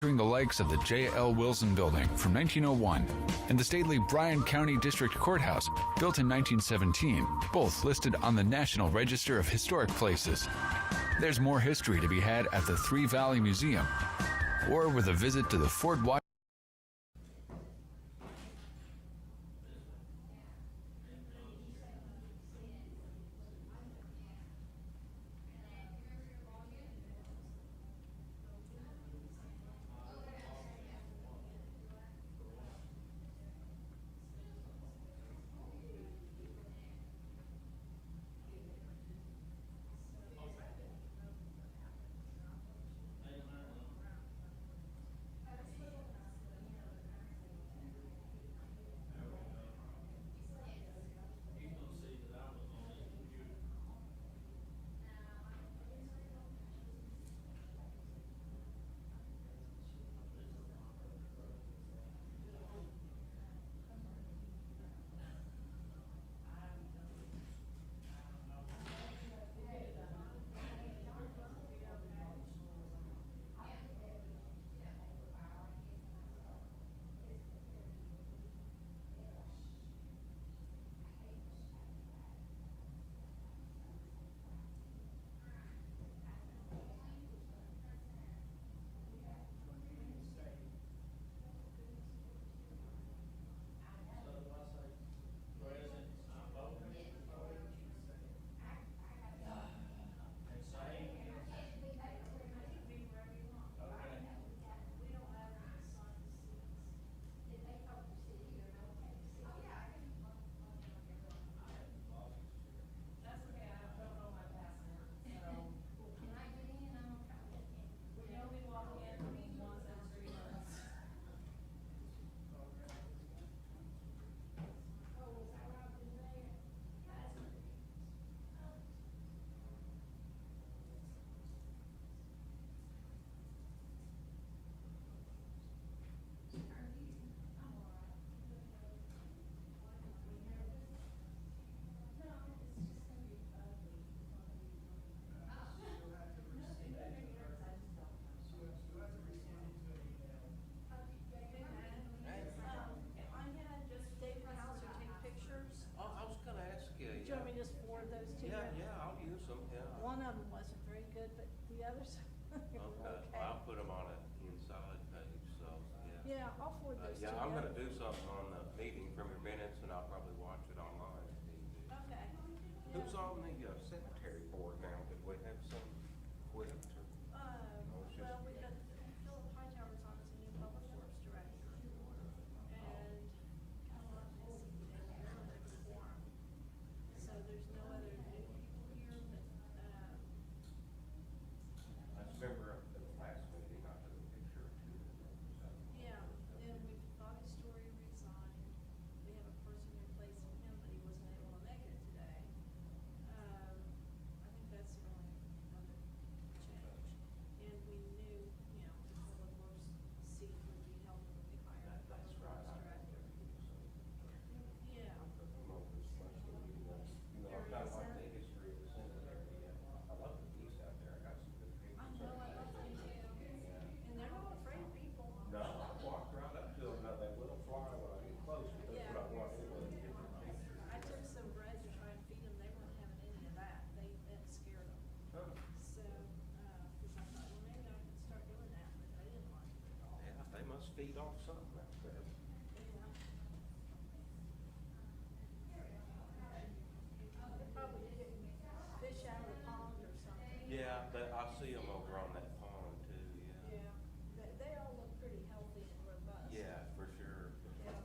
featuring the likes of the J.L. Wilson Building from 1901 and the stately Bryan County District Courthouse built in 1917, both listed on the National Register of Historic Places. There's more history to be had at the Three Valley Museum or with a visit to the Fort Washington. One of them wasn't very good, but the others were Okay, okay. well, I'll put them on an inside page, so, yeah. Yeah, I'll forward those to you. Yeah, I'm gonna do something on the meeting from your minutes, and I'll probably watch it online. Okay. Who's on the cemetery board now? Did we have some quit, or? Well, we got Philip Hightower's on as a new public works director. And so there's no other new people here, but, I remember at the last meeting, I took a picture or two. yeah, and we've Bobby Story resigned. We have a person replacing him, but he wasn't able to make it today. I think that's the only other change. And we knew, you know, the public works seat would be held when we hire a public works director. Yeah. You know, I kind of like the history of the cemetery. I love the piece out there. I got some good pictures. I know, I love them too. And they're not afraid of people. No, I walked right up to them, now they will fly when I get close, but that's what I want anyway, to get their picture. I took some bread to try and feed them. They weren't having any of that. That scared them. Huh. So, cause I thought, well, maybe I can start doing that, but they didn't like it at all. Yeah, they must feed off something out there. Probably getting fish out of the pond or something. Yeah, but I see them over on that pond too, yeah. Yeah, they all look pretty healthy and robust. Yeah, for sure. Yeah.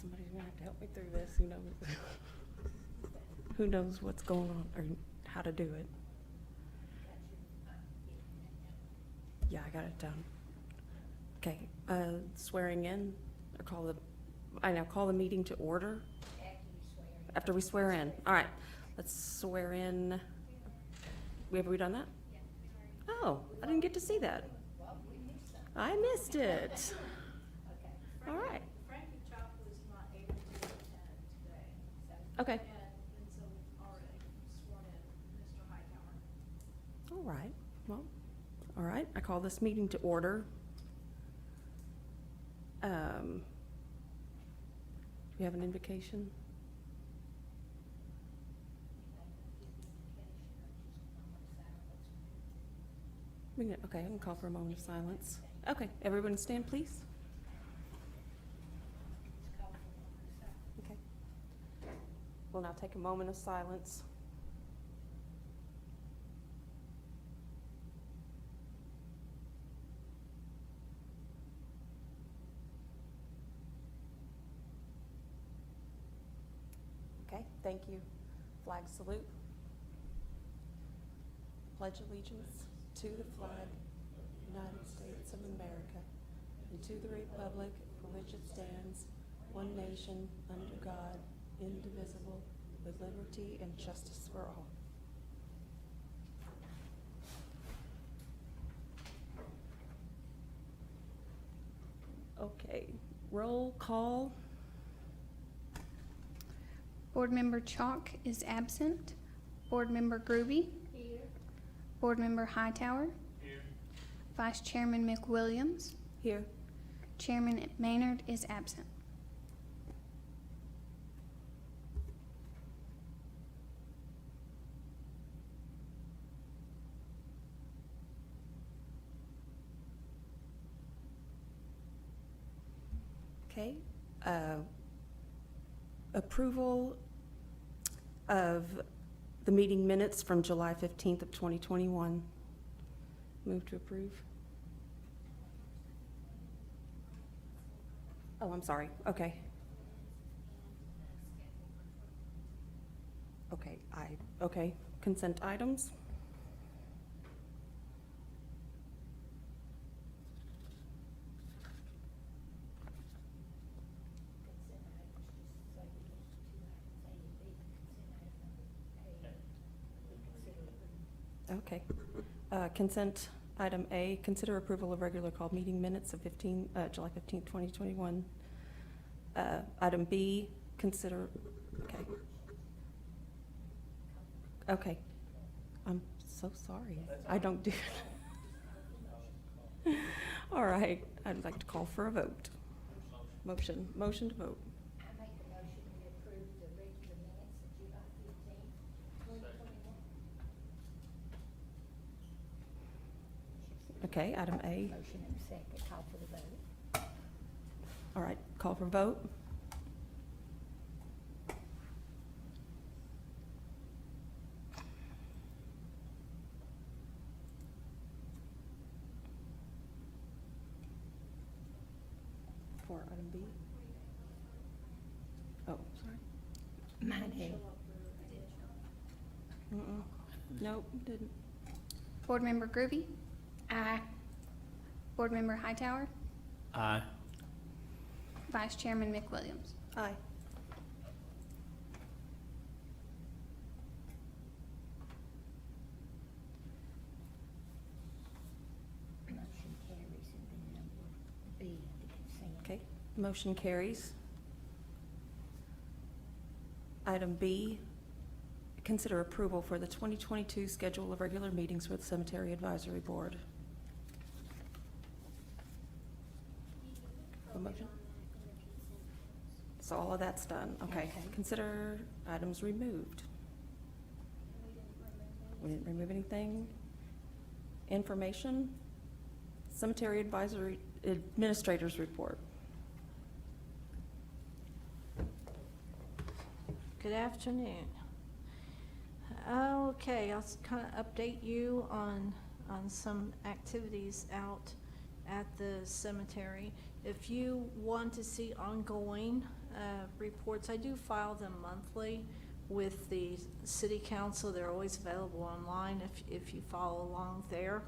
somebody's gonna have to help me through this, who knows? Who knows what's going on, or how to do it? Yeah, I got it done. Okay, swearing in, or call the meeting to order. After we swear in, all right, let's swear in. Have we done that? Oh, I didn't get to see that. I missed it. All right, Frankie Chopper is not able to attend today. okay, And so we've already sworn in Mr. Hightower. all right, well, all right, I call this meeting to order. Do you have an invocation? Okay, I can call for a moment of silence. Okay, everyone stand, please. Okay. We'll now take a moment of silence. Okay, thank you. Flag salute. Pledge allegiance to the flag, United States of America, and to the republic for which it stands, one nation, under God, indivisible, with liberty and justice for all. Okay, roll call. Board Member Chalk is absent. Board Member Groby. Here. Board Member Hightower. Here. Vice Chairman McWilliams. Here. Chairman Maynard is absent. Okay, approval of the meeting minutes from July 15th of 2021. Move to approve. Oh, I'm sorry, okay. Okay, consent items. Okay. Consent item A, consider approval of regular call meeting minutes of July 15th, 2021. Item B, consider, okay. I'm so sorry. I don't do it. All right, I'd like to call for a vote. Motion to vote. I make a motion we approve the regular minutes of July 15th, 2021. Okay, item A. Motion and a second, call for the vote. All right, call for vote. For item B. Oh, sorry. Mine had. Nope, didn't. Board Member Groby. Aye. Board Member Hightower. Aye. Vice Chairman McWilliams. Aye. Motion carries, and then number B, the consent. Okay, motion carries. Item B, consider approval for the 2022 schedule of regular meetings for the Cemetery Advisory Board. A motion? So all of that's done, okay. Okay. Consider items removed. We didn't remove anything. Information, Cemetery Advisory Administrator's Report. Good afternoon. Okay, I'll kind of update you on some activities out at the cemetery. If you want to see ongoing reports. I do file them monthly with the city council. They're always available online if you follow along there.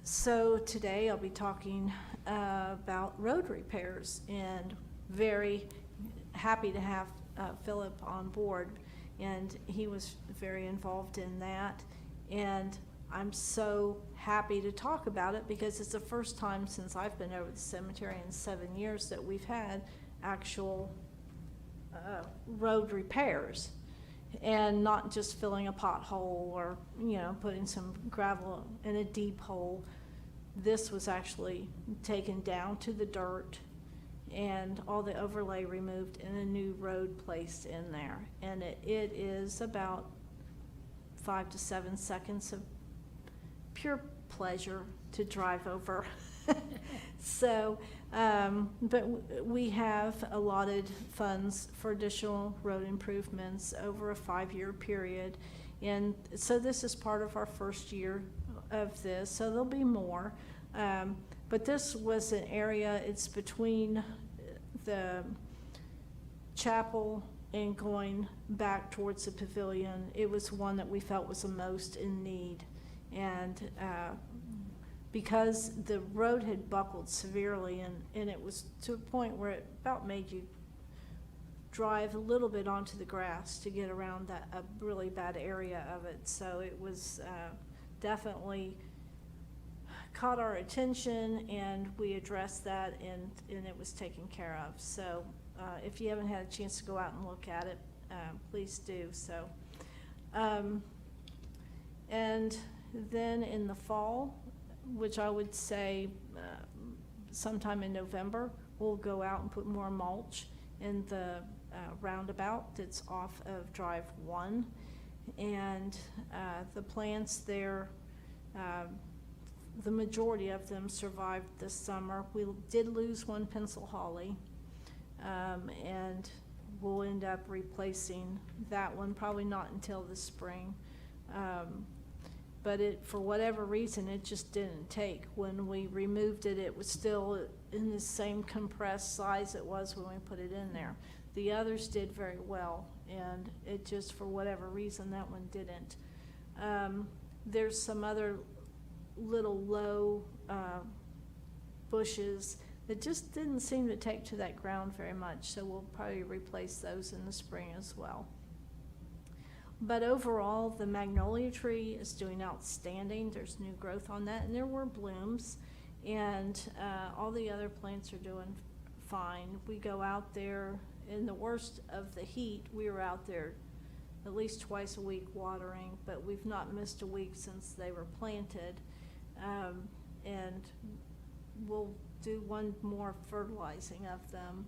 So today I'll be talking about road repairs, and very happy to have Philip on board, and he was very involved in that. And I'm so happy to talk about it because it's the first time since I've been over the cemetery in 7 years that we've had actual road repairs, and not just filling a pothole or, you know, putting some gravel in a deep hole. This was actually taken down to the dirt and all the overlay removed and a new road placed in there. And it is about 5 to 7 seconds of pure pleasure to drive over. So, but we have allotted funds for additional road improvements over a 5-year period. And so this is part of our first year of this, so there'll be more. But this was an area, it's between the chapel and going back towards the pavilion. It was one that we felt was the most in need. And because the road had buckled severely, and it was to a point where it about made you drive a little bit onto the grass to get around that a really bad area of it. So it was definitely caught our attention, and we addressed that, and it was taken care of. So if you haven't had a chance to go out and look at it, please do so. And then in the fall, which I would say sometime in November, we'll go out and put more mulch in the roundabout that's off of Drive 1. And the plants there, the majority of them survived this summer. We did lose one pencil holly, and we'll end up replacing that one, probably not until the spring. But it, for whatever reason, it just didn't take. When we removed it, it was still in the same compressed size it was when we put it in there. The others did very well, and it just, for whatever reason, that one didn't. There's some other little low bushes that just didn't seem to take to that ground very much, so we'll probably replace those in the spring as well. But overall, the magnolia tree is doing outstanding. There's new growth on that, and there were blooms, and all the other plants are doing fine. We go out there in the worst of the heat. We were out there at least twice a week watering, but we've not missed a week since they were planted. And we'll do one more fertilizing of them.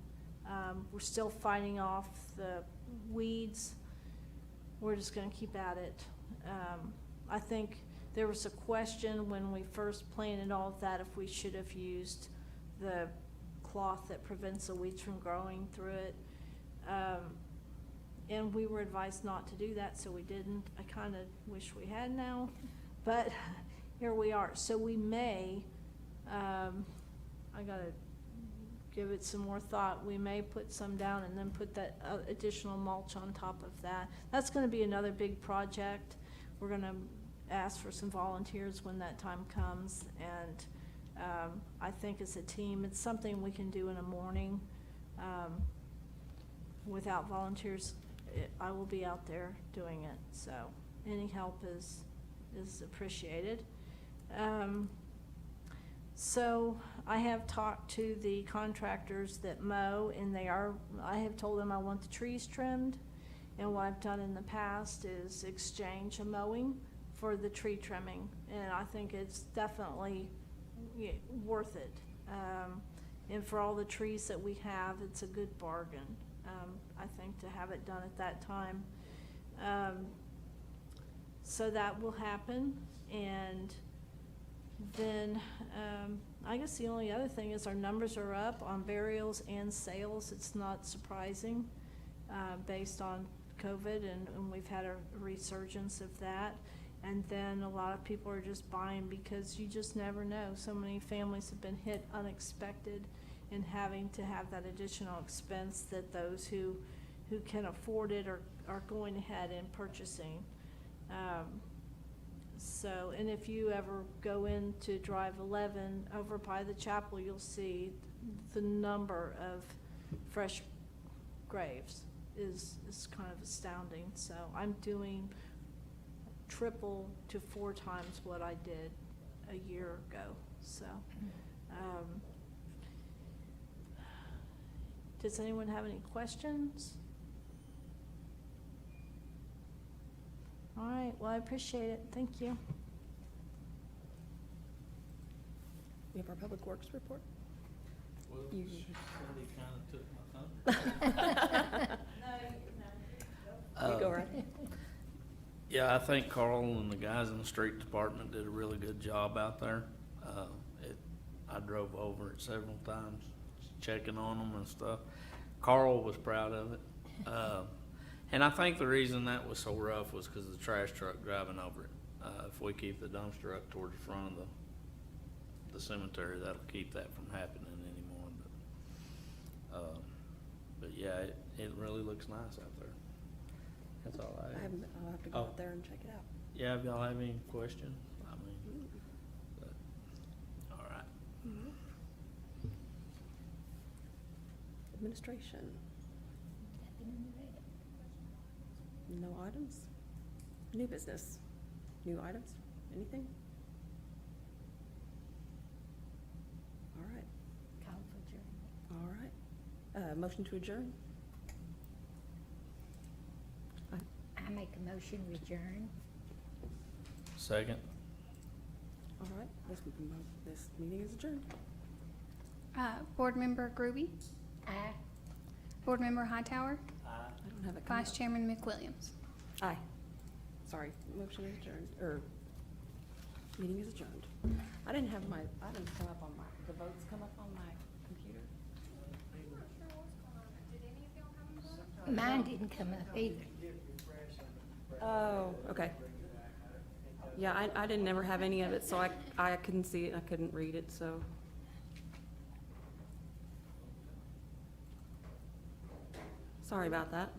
We're still fighting off the weeds. We're just going to keep at it. I think there was a question when we first planted all of that if we should have used the cloth that prevents the weeds from growing through it. And we were advised not to do that, so we didn't. I kind of wish we had now, but here we are. So we may, I got to give it some more thought. We may put some down and then put that additional mulch on top of that. That's going to be another big project. We're going to ask for some volunteers when that time comes, and I think as a team, it's something we can do in a morning. Without volunteers, I will be out there doing it, so any help is appreciated. So I have talked to the contractors that mow, and I have told them I want the trees trimmed, and what I've done in the past is exchange a mowing for the tree trimming, and I think it's definitely worth it. And for all the trees that we have, it's a good bargain, I think, to have it done at that time. So that will happen, and then I guess the only other thing is our numbers are up on burials and sales. It's not surprising based on COVID, and we've had a resurgence of that. And then a lot of people are just buying because you just never know. So many families have been hit unexpected, and having to have that additional expense that those who can afford it are going ahead and purchasing. So, and if you ever go into Drive 11 over by the chapel, you'll see the number of fresh graves is kind of astounding. So I'm doing triple to 4 times what I did a year ago. So, does anyone have any questions? All right, well, I appreciate it. Thank you. We have our Public Works report. Well, You- somebody kinda took my thunder. You go right. Yeah, I think Carl and the guys in the street department did a really good job out there. I drove over it several times, checking on them and stuff. Carl was proud of it. And I think the reason that was so rough was because of the trash truck driving over it. If we keep the dumpster up towards the front of the cemetery, that'll keep that from happening anymore. But yeah, it really looks nice out there. That's all I have. I'll have to go Oh. out there and check it out. Yeah, if y'all have any questions, I mean, but, all right. Administration, no items? New business, new items, anything? All right, Call for adjournment. all right. Motion to adjourn? I make a motion we adjourn. Second? All right, this meeting is adjourned. Board Member Groby, Aye. Board Member Hightower, I don't have it coming Vice up. Chairman McWilliams. Aye. Sorry, motion is adjourned, or meeting is adjourned. I didn't come up on the votes come up on my computer? Mine didn't come up either. Oh, okay. Yeah, I didn't ever have any of it, so I couldn't see it, I couldn't read it, so. Sorry about that.